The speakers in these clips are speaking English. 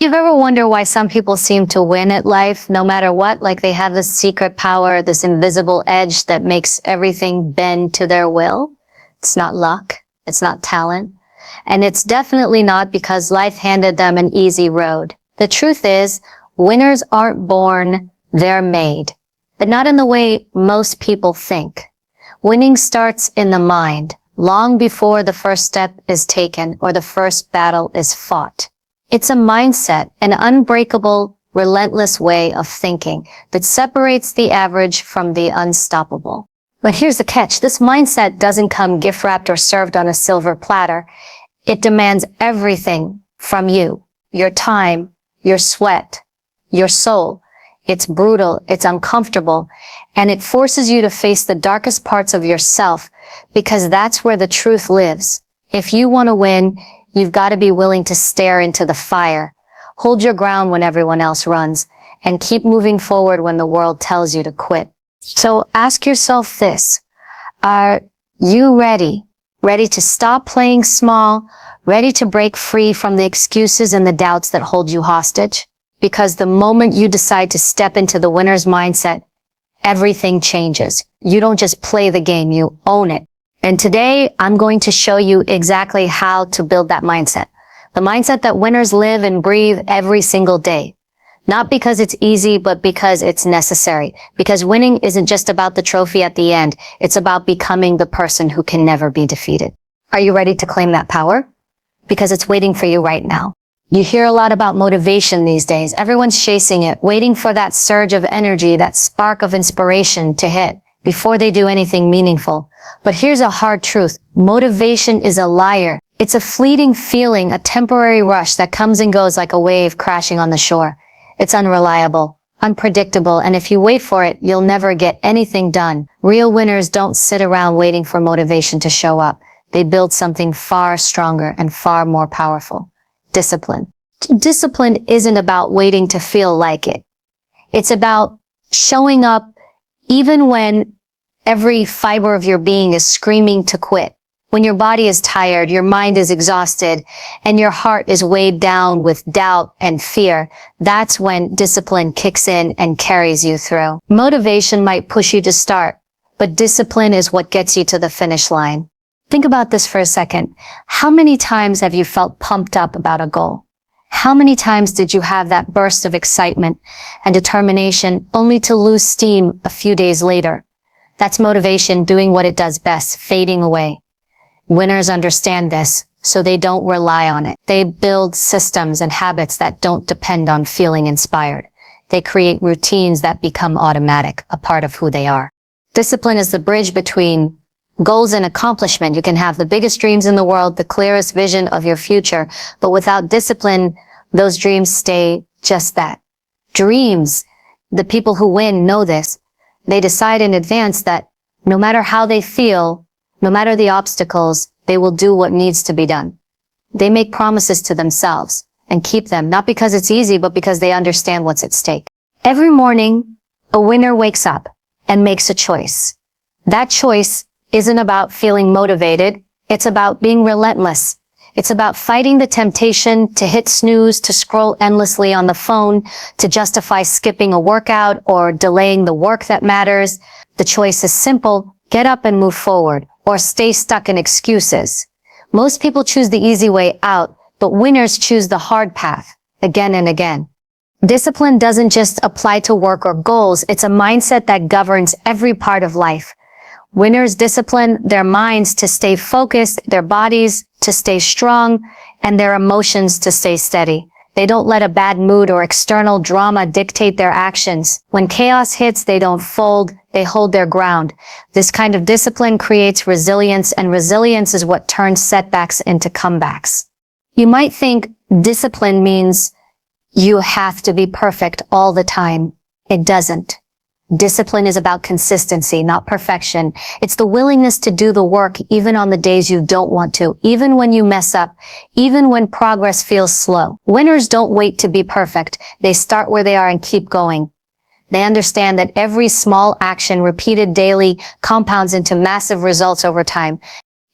You've ever wondered why some people seem to win at life no matter what? Like they have this secret power, this invisible edge that makes everything bend to their will? It's not luck. It's not talent. And it's definitely not because life handed them an easy road. The truth is, winners aren't born, they're made. But not in the way most people think. Winning starts in the mind, long before the first step is taken or the first battle is fought. It's a mindset, an unbreakable, relentless way of thinking that separates the average from the unstoppable. But here's the catch. This mindset doesn't come gift-wrapped or served on a silver platter. It demands everything from you. Your time, your sweat, your soul. It's brutal, it's uncomfortable, and it forces you to face the darkest parts of yourself because that's where the truth lives. If you want to win, you've got to be willing to stare into the fire, hold your ground when everyone else runs, and keep moving forward when the world tells you to quit. So ask yourself this: are you ready? Ready to stop playing small? Ready to break free from the excuses and the doubts that hold you hostage? Because the moment you decide to step into the winner's mindset, everything changes. You don't just play the game, you own it. And today, I'm going to show you exactly how to build that mindset. The mindset that winners live and breathe every single day. Not because it's easy, but because it's necessary. Because winning isn't just about the trophy at the end. It's about becoming the person who can never be defeated. Are you ready to claim that power? Because it's waiting for you right now. You hear a lot about motivation these days. Everyone's chasing it, waiting for that surge of energy, that spark of inspiration to hit before they do anything meaningful. But here's a hard truth. Motivation is a liar. It's a fleeting feeling, a temporary rush that comes and goes like a wave crashing on the shore. It's unreliable, unpredictable, and if you wait for it, you'll never get anything done. Real winners don't sit around waiting for motivation to show up. They build something far stronger and far more powerful. Discipline. Discipline isn't about waiting to feel like it. It's about showing up even when every fiber of your being is screaming to quit. When your body is tired, your mind is exhausted, and your heart is weighed down with doubt and fear, that's when discipline kicks in and carries you through. Motivation might push you to start, but discipline is what gets you to the finish line. Think about this for a second. How many times have you felt pumped up about a goal? How many times did you have that burst of excitement and determination only to lose steam a few days later? That's motivation doing what it does best, fading away. Winners understand this, so they don't rely on it. They build systems and habits that don't depend on feeling inspired. They create routines that become automatic, a part of who they are. Discipline is the bridge between goals and accomplishment. You can have the biggest dreams in the world, the clearest vision of your future, but without discipline, those dreams stay just that. Dreams. The people who win know this. They decide in advance that no matter how they feel, no matter the obstacles, they will do what needs to be done. They make promises to themselves and keep them, not because it's easy, but because they understand what's at stake. Every morning, a winner wakes up and makes a choice. That choice isn't about feeling motivated. It's about being relentless. It's about fighting the temptation to hit snooze, to scroll endlessly on the phone, to justify skipping a workout or delaying the work that matters. The choice is simple. Get up and move forward, or stay stuck in excuses. Most people choose the easy way out, but winners choose the hard path again and again. Discipline doesn't just apply to work or goals. It's a mindset that governs every part of life. Winners discipline their minds to stay focused, their bodies to stay strong, and their emotions to stay steady. They don't let a bad mood or external drama dictate their actions. When chaos hits, they don't fold, they hold their ground. This kind of discipline creates resilience, and resilience is what turns setbacks into comebacks. You might think discipline means you have to be perfect all the time. It doesn't. Discipline is about consistency, not perfection. It's the willingness to do the work even on the days you don't want to, even when you mess up, even when progress feels slow. Winners don't wait to be perfect. They start where they are and keep going. They understand that every small action repeated daily compounds into massive results over time.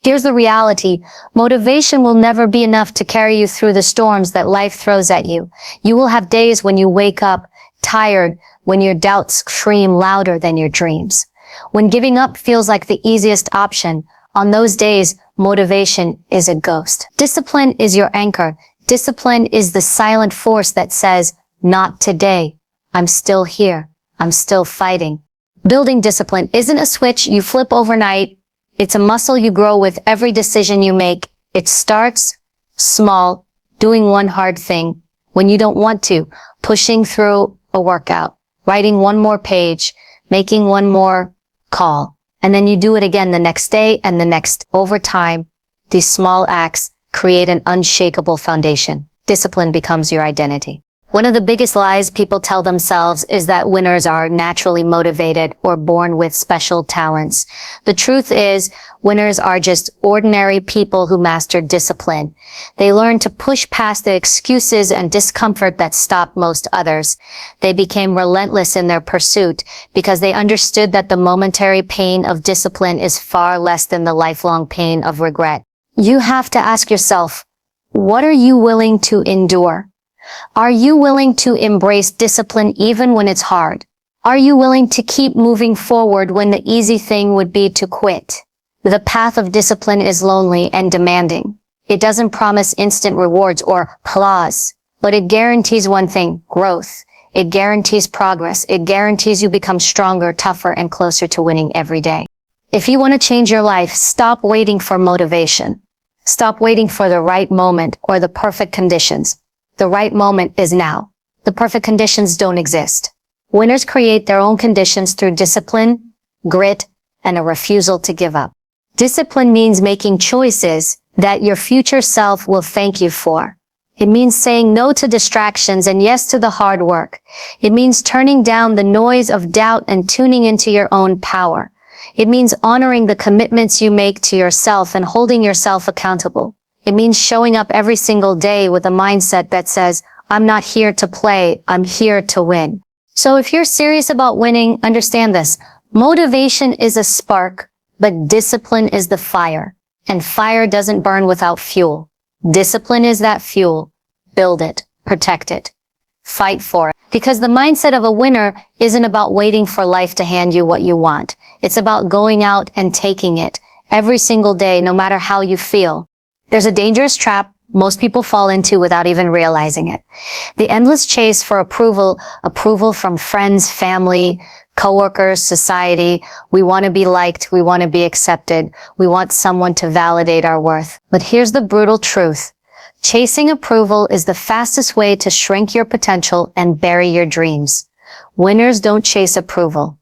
Here's the reality. Motivation will never be enough to carry you through the storms that life throws at you. You will have days when you wake up tired, when your doubts scream louder than your dreams. When giving up feels like the easiest option, on those days, motivation is a ghost. Discipline is your anchor. Discipline is the silent force that says, not today. I'm still here. I'm still fighting. Building discipline isn't a switch you flip overnight. It's a muscle you grow with every decision you make. It starts small, doing one hard thing when you don't want to, pushing through a workout, writing one more page, making one more call. And then you do it again the next day and the next. Over time, these small acts create an unshakable foundation. Discipline becomes your identity. One of the biggest lies people tell themselves is that winners are naturally motivated or born with special talents. The truth is, winners are just ordinary people who mastered discipline. They learned to push past the excuses and discomfort that stop most others. They became relentless in their pursuit because they understood that the momentary pain of discipline is far less than the lifelong pain of regret. You have to ask yourself, what are you willing to endure? Are you willing to embrace discipline even when it's hard? Are you willing to keep moving forward when the easy thing would be to quit? The path of discipline is lonely and demanding. It doesn't promise instant rewards or applause, but it guarantees one thing, growth. It guarantees progress. It guarantees you become stronger, tougher, and closer to winning every day. If you want to change your life, stop waiting for motivation. Stop waiting for the right moment or the perfect conditions. The right moment is now. The perfect conditions don't exist. Winners create their own conditions through discipline, grit, and a refusal to give up. Discipline means making choices that your future self will thank you for. It means saying no to distractions and yes to the hard work. It means turning down the noise of doubt and tuning into your own power. It means honoring the commitments you make to yourself and holding yourself accountable. It means showing up every single day with a mindset that says, I'm not here to play, I'm here to win. So if you're serious about winning, understand this. Motivation is a spark, but discipline is the fire. And fire doesn't burn without fuel. Discipline is that fuel. Build it, protect it, fight for it. Because the mindset of a winner isn't about waiting for life to hand you what you want. It's about going out and taking it every single day, no matter how you feel. There's a dangerous trap most people fall into without even realizing it. The endless chase for approval from friends, family, coworkers, society. We want to be liked. We want to be accepted. We want someone to validate our worth. But here's the brutal truth. Chasing approval is the fastest way to shrink your potential and bury your dreams. Winners don't chase approval.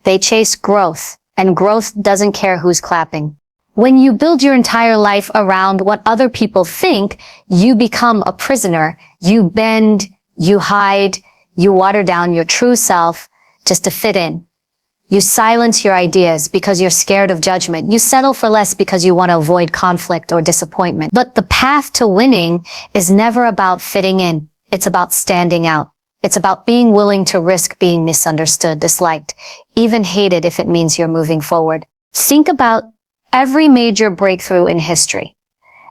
They chase growth, and growth doesn't care who's clapping. When you build your entire life around what other people think, you become a prisoner. You bend, you hide, you water down your true self just to fit in. You silence your ideas because you're scared of judgment. You settle for less because you want to avoid conflict or disappointment. But the path to winning is never about fitting in. It's about standing out. It's about being willing to risk being misunderstood, disliked, even hated if it means you're moving forward. Think about every major breakthrough in history.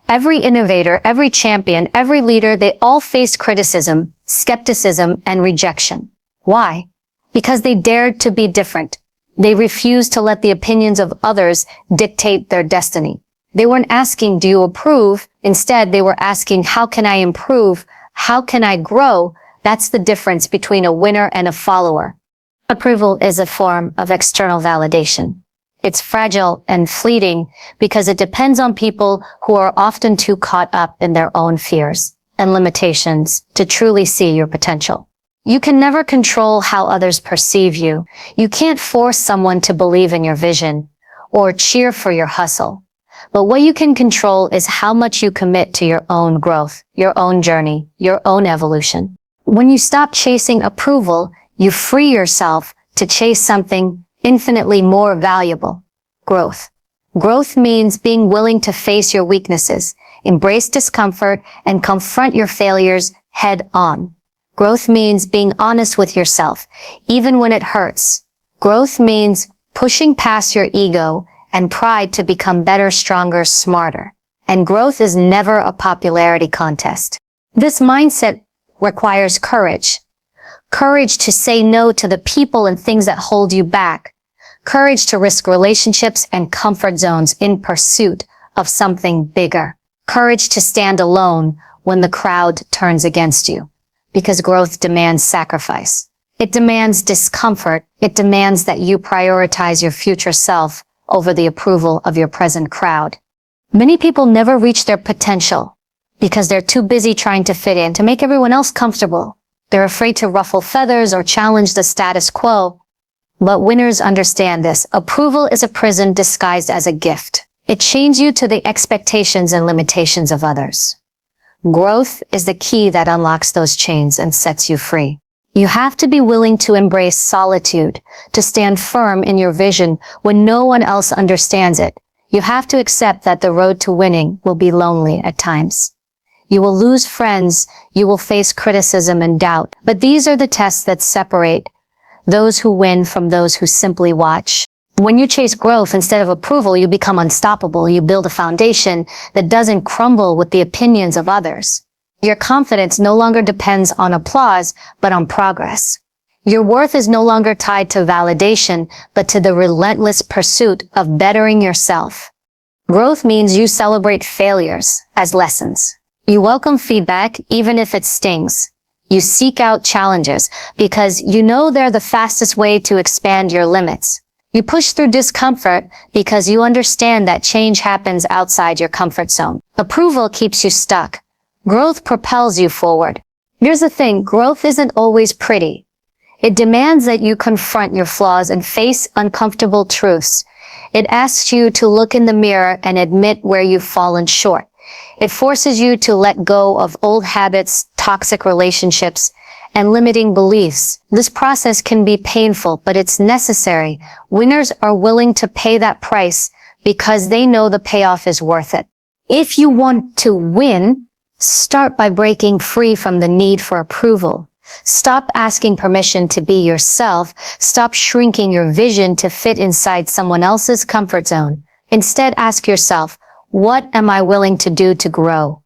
Every innovator, every champion, every leader, they all faced criticism, skepticism, and rejection. Why? Because they dared to be different. They refused to let the opinions of others dictate their destiny. They weren't asking, do you approve? Instead, they were asking, how can I improve? How can I grow? That's the difference between a winner and a follower. Approval is a form of external validation. It's fragile and fleeting because it depends on people who are often too caught up in their own fears and limitations to truly see your potential. You can never control how others perceive you. You can't force someone to believe in your vision or cheer for your hustle. But what you can control is how much you commit to your own growth, your own journey, your own evolution. When you stop chasing approval, you free yourself to chase something infinitely more valuable. Growth. Growth means being willing to face your weaknesses, embrace discomfort, and confront your failures head on. Growth means being honest with yourself, even when it hurts. Growth means pushing past your ego and pride to become better, stronger, smarter. And growth is never a popularity contest. This mindset requires courage. Courage to say no to the people and things that hold you back. Courage to risk relationships and comfort zones in pursuit of something bigger. Courage to stand alone when the crowd turns against you. Because growth demands sacrifice. It demands discomfort. It demands that you prioritize your future self over the approval of your present crowd. Many people never reach their potential because they're too busy trying to fit in, to make everyone else comfortable. They're afraid to ruffle feathers or challenge the status quo. But winners understand this. Approval is a prison disguised as a gift. It chains you to the expectations and limitations of others. Growth is the key that unlocks those chains and sets you free. You have to be willing to embrace solitude, to stand firm in your vision when no one else understands it. You have to accept that the road to winning will be lonely at times. You will lose friends, you will face criticism and doubt, but these are the tests that separate those who win from those who simply watch. When you chase growth instead of approval, you become unstoppable. You build a foundation that doesn't crumble with the opinions of others. Your confidence no longer depends on applause, but on progress. Your worth is no longer tied to validation, but to the relentless pursuit of bettering yourself. Growth means you celebrate failures as lessons. You welcome feedback, even if it stings. You seek out challenges because you know they're the fastest way to expand your limits. You push through discomfort because you understand that change happens outside your comfort zone. Approval keeps you stuck. Growth propels you forward. Here's the thing, growth isn't always pretty. It demands that you confront your flaws and face uncomfortable truths. It asks you to look in the mirror and admit where you've fallen short. It forces you to let go of old habits, toxic relationships, and limiting beliefs. This process can be painful, but it's necessary. Winners are willing to pay that price because they know the payoff is worth it. If you want to win, start by breaking free from the need for approval. Stop asking permission to be yourself. Stop shrinking your vision to fit inside someone else's comfort zone. Instead, ask yourself, what am I willing to do to grow?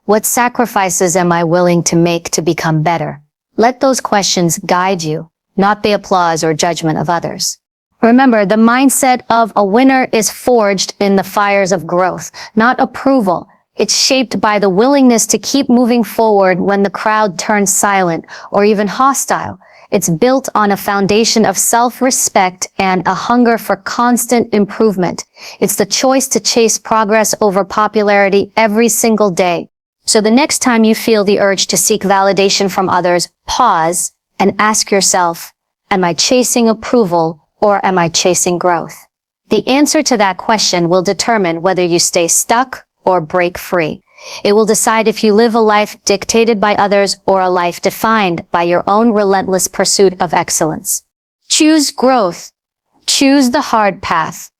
What sacrifices am I willing to make to become better? Let those questions guide you, not the applause or judgment of others. Remember, the mindset of a winner is forged in the fires of growth, not approval. It's shaped by the willingness to keep moving forward when the crowd turns silent or even hostile. It's built on a foundation of self-respect and a hunger for constant improvement. It's the choice to chase progress over popularity every single day. So the next time you feel the urge to seek validation from others, pause and ask yourself, am I chasing approval or am I chasing growth? The answer to that question will determine whether you stay stuck or break free. It will decide if you live a life dictated by others or a life defined by your own relentless pursuit of excellence. Choose growth. Choose the hard path.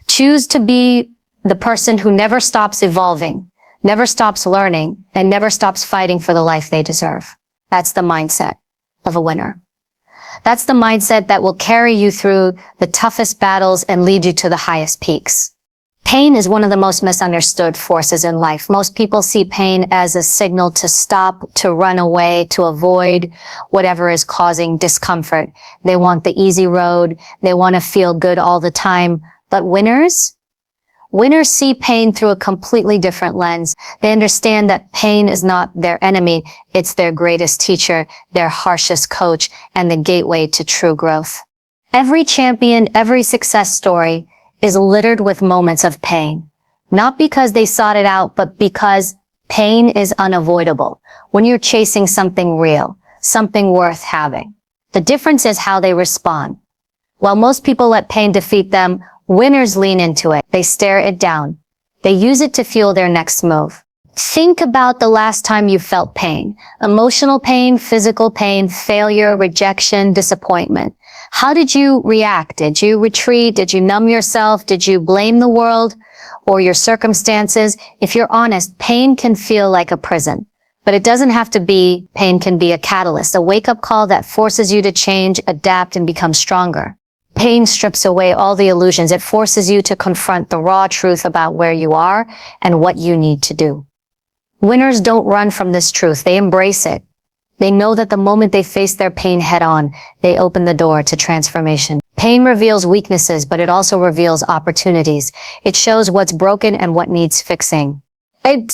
Choose to be the person who never stops evolving, never stops learning, and never stops fighting for the life they deserve. That's the mindset of a winner. That's the mindset that will carry you through the toughest battles and lead you to the highest peaks. Pain is one of the most misunderstood forces in life. Most people see pain as a signal to stop, to run away, to avoid whatever is causing discomfort. They want the easy road. They want to feel good all the time. But winners see pain through a completely different lens. They understand that pain is not their enemy. It's their greatest teacher, their harshest coach, and the gateway to true growth. Every champion, every success story is littered with moments of pain. Not because they sought it out, but because pain is unavoidable when you're chasing something real, something worth having. The difference is how they respond. While most people let pain defeat them, winners lean into it. They stare it down. They use it to fuel their next move. Think about the last time you felt pain. Emotional pain, physical pain, failure, rejection, disappointment. How did you react? Did you retreat? Did you numb yourself? Did you blame the world or your circumstances? If you're honest, pain can feel like a prison, but it doesn't have to be. Pain can be a catalyst, a wake-up call that forces you to change, adapt, and become stronger. Pain strips away all the illusions. It forces you to confront the raw truth about where you are and what you need to do. Winners don't run from this truth. They embrace it. They know that the moment they face their pain head on, they open the door to transformation. Pain reveals weaknesses, but it also reveals opportunities. It shows what's broken and what needs fixing.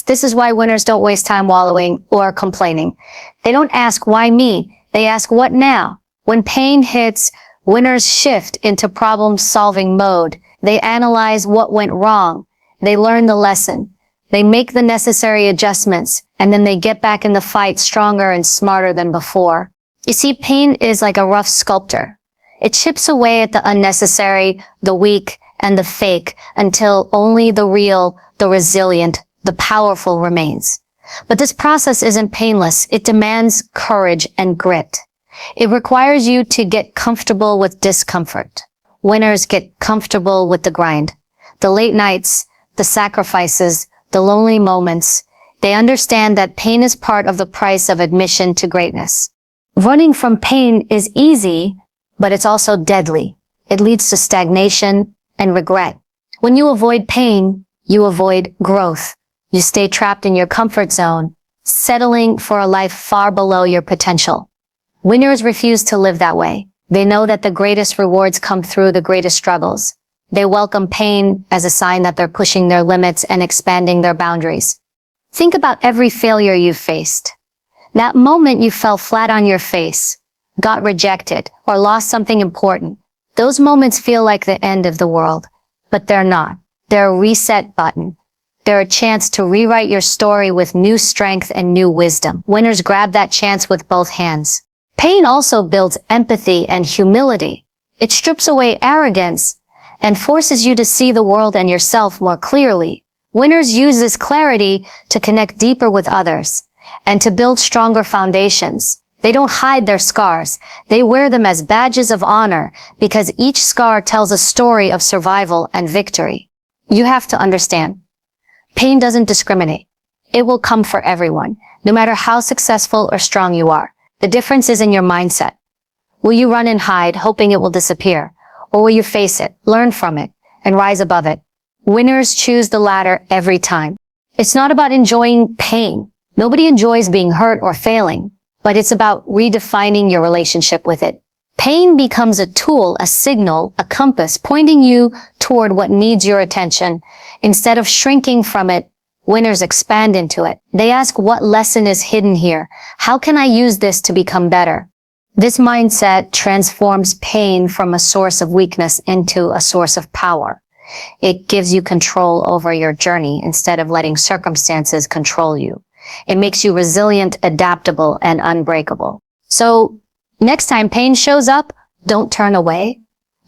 This is why winners don't waste time wallowing or complaining. They don't ask, why me? They ask, what now? When pain hits, winners shift into problem-solving mode. They analyze what went wrong. They learn the lesson. They make the necessary adjustments, and then they get back in the fight stronger and smarter than before. You see, pain is like a rough sculptor. It chips away at the unnecessary, the weak, and the fake until only the real, the resilient, the powerful remains. But this process isn't painless. It demands courage and grit. It requires you to get comfortable with discomfort. Winners get comfortable with the grind, the late nights, the sacrifices, the lonely moments. They understand that pain is part of the price of admission to greatness. Running from pain is easy, but it's also deadly. It leads to stagnation and regret. When you avoid pain, you avoid growth. You stay trapped in your comfort zone, settling for a life far below your potential. Winners refuse to live that way. They know that the greatest rewards come through the greatest struggles. They welcome pain as a sign that they're pushing their limits and expanding their boundaries. Think about every failure you've faced. That moment you fell flat on your face, got rejected, or lost something important. Those moments feel like the end of the world, but they're not. They're a reset button. They're a chance to rewrite your story with new strength and new wisdom. Winners grab that chance with both hands. Pain also builds empathy and humility. It strips away arrogance and forces you to see the world and yourself more clearly. Winners use this clarity to connect deeper with others and to build stronger foundations. They don't hide their scars. They wear them as badges of honor because each scar tells a story of survival and victory. You have to understand, pain doesn't discriminate. It will come for everyone, no matter how successful or strong you are. The difference is in your mindset. Will you run and hide, hoping it will disappear? Or will you face it, learn from it, and rise above it? Winners choose the latter every time. It's not about enjoying pain. Nobody enjoys being hurt or failing, but it's about redefining your relationship with it. Pain becomes a tool, a signal, a compass, pointing you toward what needs your attention. Instead of shrinking from it, winners expand into it. They ask, what lesson is hidden here? How can I use this to become better? This mindset transforms pain from a source of weakness into a source of power. It gives you control over your journey instead of letting circumstances control you. It makes you resilient, adaptable, and unbreakable. So next time pain shows up, don't turn away.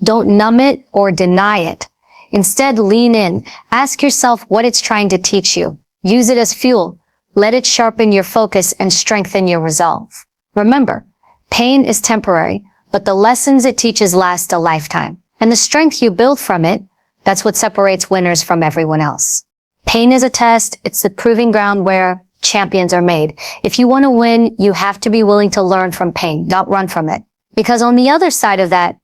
Don't numb it or deny it. Instead, lean in. Ask yourself what it's trying to teach you. Use it as fuel. Let it sharpen your focus and strengthen your resolve. Remember, pain is temporary, but the lessons it teaches last a lifetime. And the strength you build from it, that's what separates winners from everyone else. Pain is a test. It's the proving ground where champions are made. If you want to win, you have to be willing to learn from pain, not run from it. Because on the other side of that,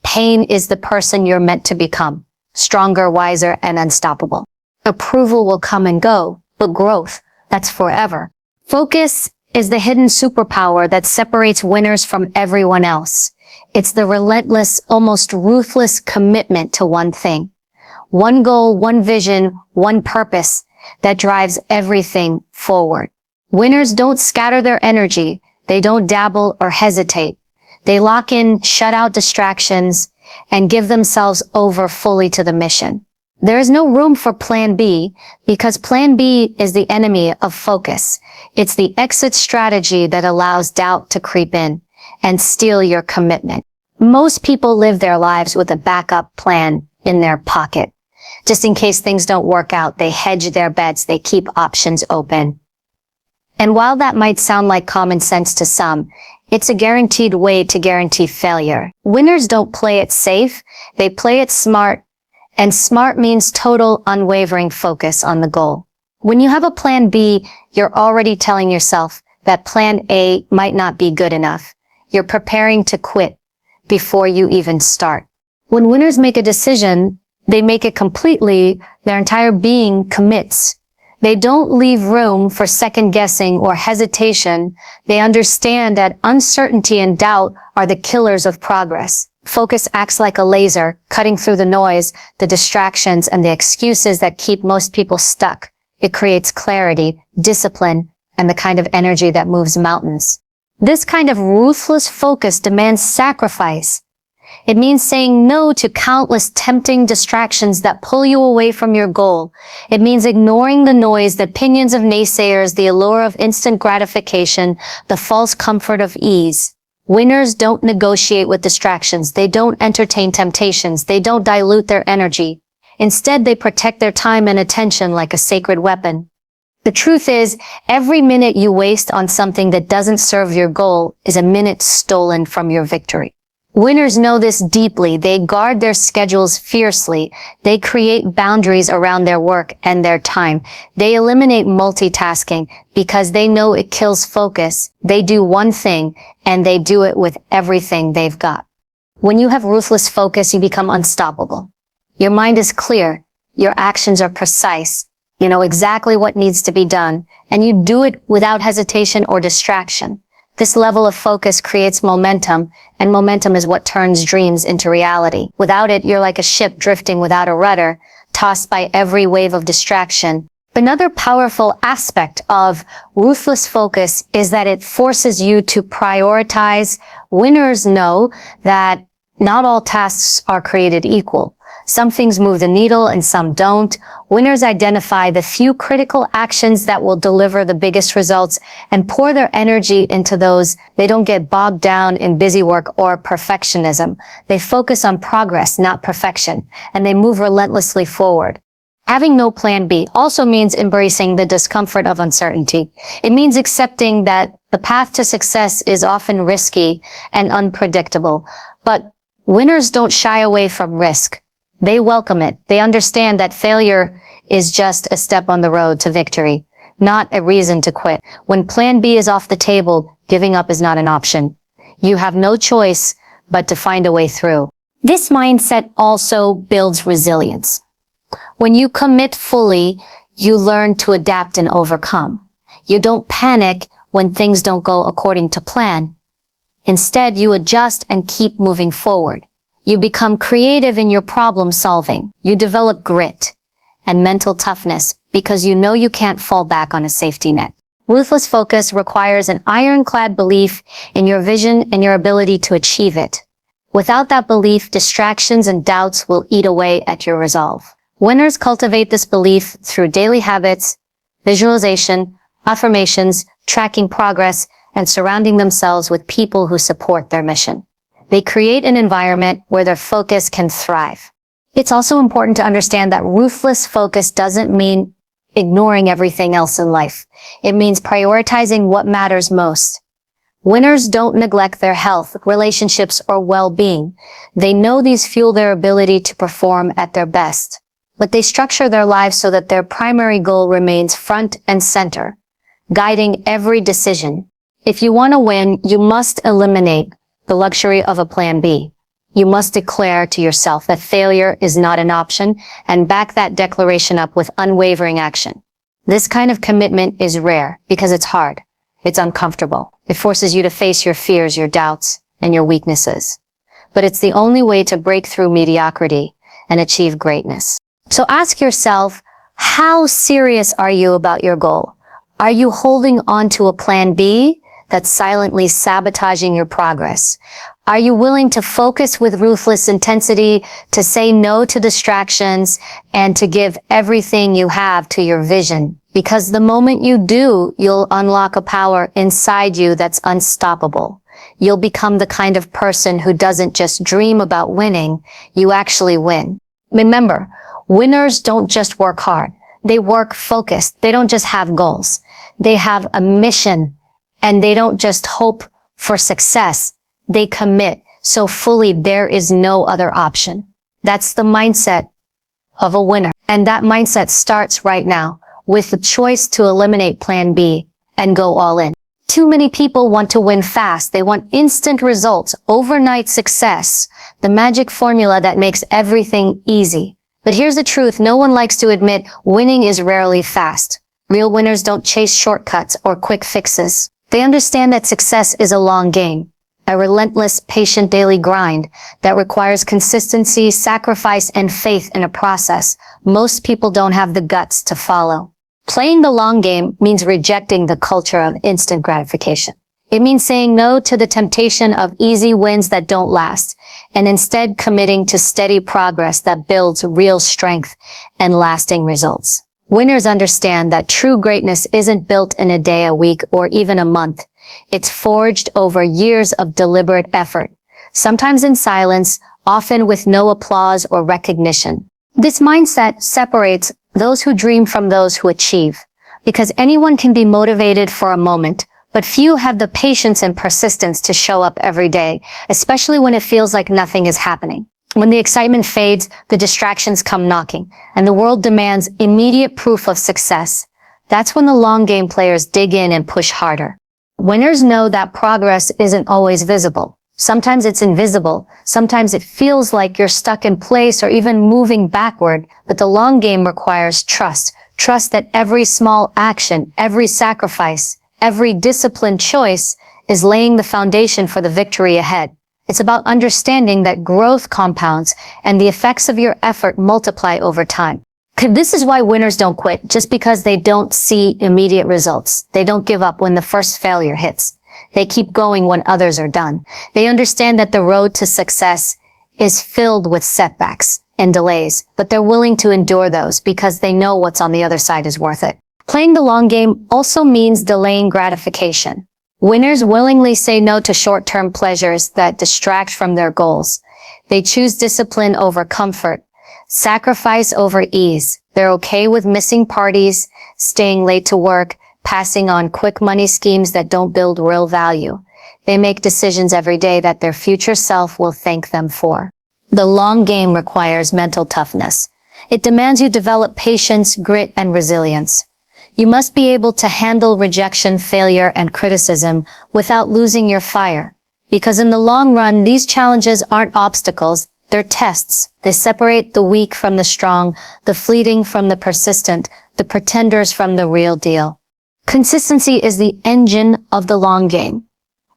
pain is the person you're meant to become. Stronger, wiser, and unstoppable. Approval will come and go, but growth, that's forever. Focus is the hidden superpower that separates winners from everyone else. It's the relentless, almost ruthless commitment to one thing. One goal, one vision, one purpose that drives everything forward. Winners don't scatter their energy. They don't dabble or hesitate. They lock in, shut out distractions, and give themselves over fully to the mission. There is no room for plan B because plan B is the enemy of focus. It's the exit strategy that allows doubt to creep in and steal your commitment. Most people live their lives with a backup plan in their pocket. Just in case things don't work out, they hedge their bets, they keep options open. And while that might sound like common sense to some, it's a guaranteed way to guarantee failure. Winners don't play it safe, they play it smart, and smart means total, unwavering focus on the goal. When you have a plan B, you're already telling yourself that plan A might not be good enough. You're preparing to quit before you even start. When winners make a decision, they make it completely. Their entire being commits. They don't leave room for second guessing or hesitation. They understand that uncertainty and doubt are the killers of progress. Focus acts like a laser, cutting through the noise, the distractions, and the excuses that keep most people stuck. It creates clarity, discipline, and the kind of energy that moves mountains. This kind of ruthless focus demands sacrifice. It means saying no to countless tempting distractions that pull you away from your goal. It means ignoring the noise, the opinions of naysayers, the allure of instant gratification, the false comfort of ease. Winners don't negotiate with distractions. They don't entertain temptations. They don't dilute their energy. Instead, they protect their time and attention like a sacred weapon. The truth is, every minute you waste on something that doesn't serve your goal is a minute stolen from your victory. Winners know this deeply. They guard their schedules fiercely. They create boundaries around their work and their time. They eliminate multitasking because they know it kills focus. They do one thing and they do it with everything they've got. When you have ruthless focus, you become unstoppable. Your mind is clear. Your actions are precise. You know exactly what needs to be done, and you do it without hesitation or distraction. This level of focus creates momentum, and momentum is what turns dreams into reality. Without it, you're like a ship drifting without a rudder, tossed by every wave of distraction. Another powerful aspect of ruthless focus is that it forces you to prioritize. Winners know that not all tasks are created equal. Some things move the needle and some don't. Winners identify the few critical actions that will deliver the biggest results and pour their energy into those. They don't get bogged down in busy work or perfectionism. They focus on progress, not perfection, and they move relentlessly forward. Having no plan B also means embracing the discomfort of uncertainty. It means accepting that the path to success is often risky and unpredictable, but winners don't shy away from risk. They welcome it. They understand that failure is just a step on the road to victory, not a reason to quit. When plan B is off the table, giving up is not an option. You have no choice but to find a way through. This mindset also builds resilience. When you commit fully, you learn to adapt and overcome. You don't panic when things don't go according to plan. Instead, you adjust and keep moving forward. You become creative in your problem solving. You develop grit and mental toughness because you know you can't fall back on a safety net. Ruthless focus requires an ironclad belief in your vision and your ability to achieve it. Without that belief, distractions and doubts will eat away at your resolve. Winners cultivate this belief through daily habits, visualization, affirmations, tracking progress, and surrounding themselves with people who support their mission. They create an environment where their focus can thrive. It's also important to understand that ruthless focus doesn't mean ignoring everything else in life. It means prioritizing what matters most. Winners don't neglect their health, relationships, or well-being. They know these fuel their ability to perform at their best. But they structure their lives so that their primary goal remains front and center, guiding every decision. If you want to win, you must eliminate the luxury of a plan B. You must declare to yourself that failure is not an option and back that declaration up with unwavering action. This kind of commitment is rare because it's hard. It's uncomfortable. It forces you to face your fears, your doubts, and your weaknesses. But it's the only way to break through mediocrity and achieve greatness. So ask yourself, how serious are you about your goal? Are you holding on to a plan B that's silently sabotaging your progress? Are you willing to focus with ruthless intensity, to say no to distractions, and to give everything you have to your vision? Because the moment you do, you'll unlock a power inside you that's unstoppable. You'll become the kind of person who doesn't just dream about winning, you actually win. Remember, winners don't just work hard. They work focused. They don't just have goals. They have a mission. And they don't just hope for success. They commit so fully there is no other option. That's the mindset of a winner. And that mindset starts right now with the choice to eliminate plan B and go all in. Too many people want to win fast. They want instant results, overnight success, the magic formula that makes everything easy. But here's the truth. No one likes to admit winning is rarely fast. Real winners don't chase shortcuts or quick fixes. They understand that success is a long game, a relentless, patient daily grind that requires consistency, sacrifice, and faith in a process most people don't have the guts to follow. Playing the long game means rejecting the culture of instant gratification. It means saying no to the temptation of easy wins that don't last, and instead committing to steady progress that builds real strength and lasting results. Winners understand that true greatness isn't built in a day, a week, or even a month. It's forged over years of deliberate effort, sometimes in silence, often with no applause or recognition. This mindset separates those who dream from those who achieve, because anyone can be motivated for a moment, but few have the patience and persistence to show up every day, especially when it feels like nothing is happening. When the excitement fades, the distractions come knocking, and the world demands immediate proof of success. That's when the long game players dig in and push harder. Winners know that progress isn't always visible. Sometimes it's invisible. Sometimes it feels like you're stuck in place or even moving backward. But the long game requires trust. Trust that every small action, every sacrifice, every disciplined choice is laying the foundation for the victory ahead. It's about understanding that growth compounds and the effects of your effort multiply over time. This is why winners don't quit, just because they don't see immediate results. They don't give up when the first failure hits. They keep going when others are done. They understand that the road to success is filled with setbacks and delays, but they're willing to endure those because they know what's on the other side is worth it. Playing the long game also means delaying gratification. Winners willingly say no to short-term pleasures that distract from their goals. They choose discipline over comfort, sacrifice over ease. They're okay with missing parties, staying late to work, passing on quick money schemes that don't build real value. They make decisions every day that their future self will thank them for. The long game requires mental toughness. It demands you develop patience, grit, and resilience. You must be able to handle rejection, failure, and criticism without losing your fire. Because in the long run, these challenges aren't obstacles, they're tests. They separate the weak from the strong, the fleeting from the persistent, the pretenders from the real deal. Consistency is the engine of the long game.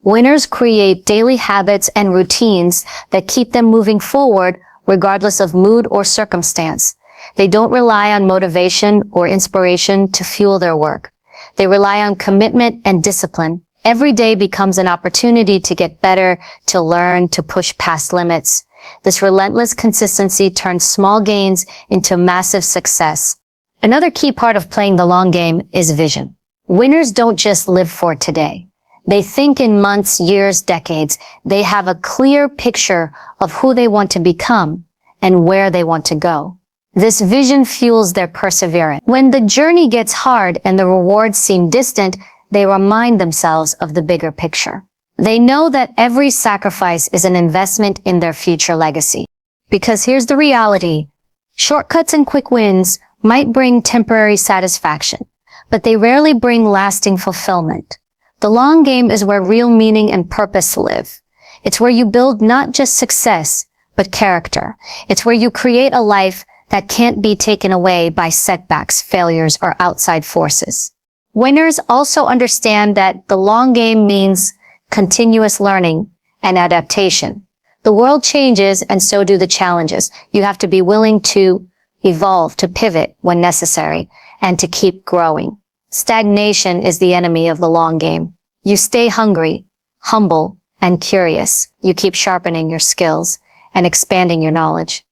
Winners create daily habits and routines that keep them moving forward regardless of mood or circumstance. They don't rely on motivation or inspiration to fuel their work. They rely on commitment and discipline. Every day becomes an opportunity to get better, to learn, to push past limits. This relentless consistency turns small gains into massive success. Another key part of playing the long game is vision. Winners don't just live for today. They think in months, years, decades. They have a clear picture of who they want to become and where they want to go. This vision fuels their perseverance. When the journey gets hard and the rewards seem distant, they remind themselves of the bigger picture. They know that every sacrifice is an investment in their future legacy. Because here's the reality. Shortcuts and quick wins might bring temporary satisfaction, but they rarely bring lasting fulfillment. The long game is where real meaning and purpose live. It's where you build not just success, but character. It's where you create a life that can't be taken away by setbacks, failures, or outside forces. Winners also understand that the long game means continuous learning and adaptation. The world changes and so do the challenges. You have to be willing to evolve, to pivot when necessary, and to keep growing. Stagnation is the enemy of the long game. You stay hungry, humble, and curious. You keep sharpening your skills and expanding your knowledge.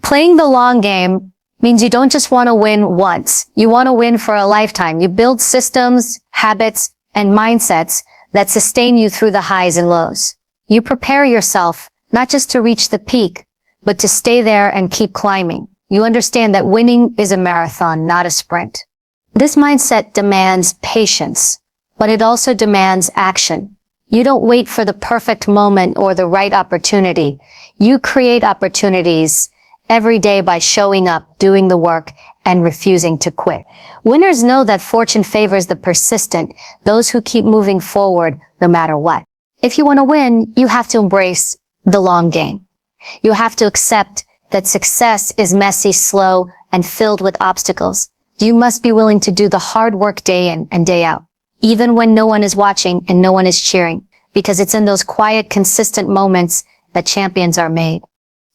Playing the long game means you don't just want to win once. You want to win for a lifetime. You build systems, habits, and mindsets that sustain you through the highs and lows. You prepare yourself not just to reach the peak, but to stay there and keep climbing. You understand that winning is a marathon, not a sprint. This mindset demands patience, but it also demands action. You don't wait for the perfect moment or the right opportunity. You create opportunities every day by showing up, doing the work, and refusing to quit. Winners know that fortune favors the persistent, those who keep moving forward no matter what. If you want to win, you have to embrace the long game. You have to accept that success is messy, slow, and filled with obstacles. You must be willing to do the hard work day in and day out, even when no one is watching and no one is cheering, because it's in those quiet, consistent moments that champions are made.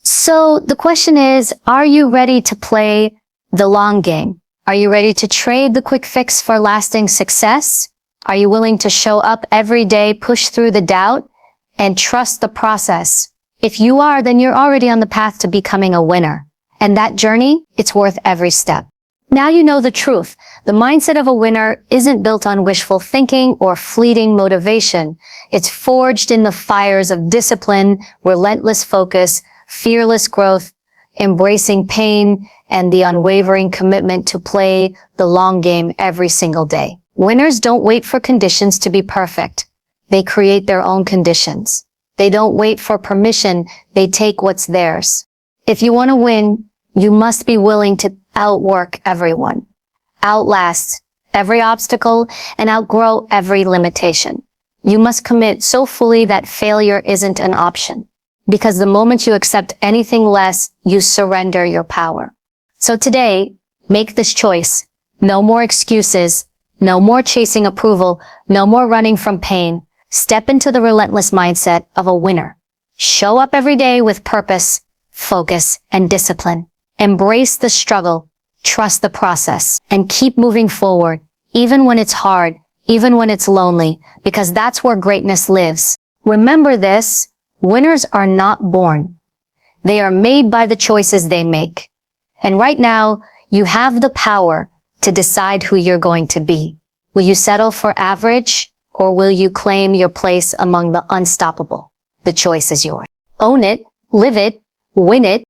So the question is, are you ready to play the long game? Are you ready to trade the quick fix for lasting success? Are you willing to show up every day, push through the doubt, and trust the process? If you are, then you're already on the path to becoming a winner. And that journey, it's worth every step. Now you know the truth. The mindset of a winner isn't built on wishful thinking or fleeting motivation. It's forged in the fires of discipline, relentless focus, fearless growth, embracing pain, and the unwavering commitment to play the long game every single day. Winners don't wait for conditions to be perfect. They create their own conditions. They don't wait for permission. They take what's theirs. If you want to win, you must be willing to outwork everyone, outlast every obstacle, and outgrow every limitation. You must commit so fully that failure isn't an option. Because the moment you accept anything less, you surrender your power. So today, make this choice. No more excuses. No more chasing approval. No more running from pain. Step into the relentless mindset of a winner. Show up every day with purpose, focus, and discipline. Embrace the struggle, trust the process, and keep moving forward, even when it's hard, even when it's lonely, because that's where greatness lives. Remember this, winners are not born. They are made by the choices they make. And right now, you have the power to decide who you're going to be. Will you settle for average, or will you claim your place among the unstoppable? The choice is yours. Own it, live it, win it,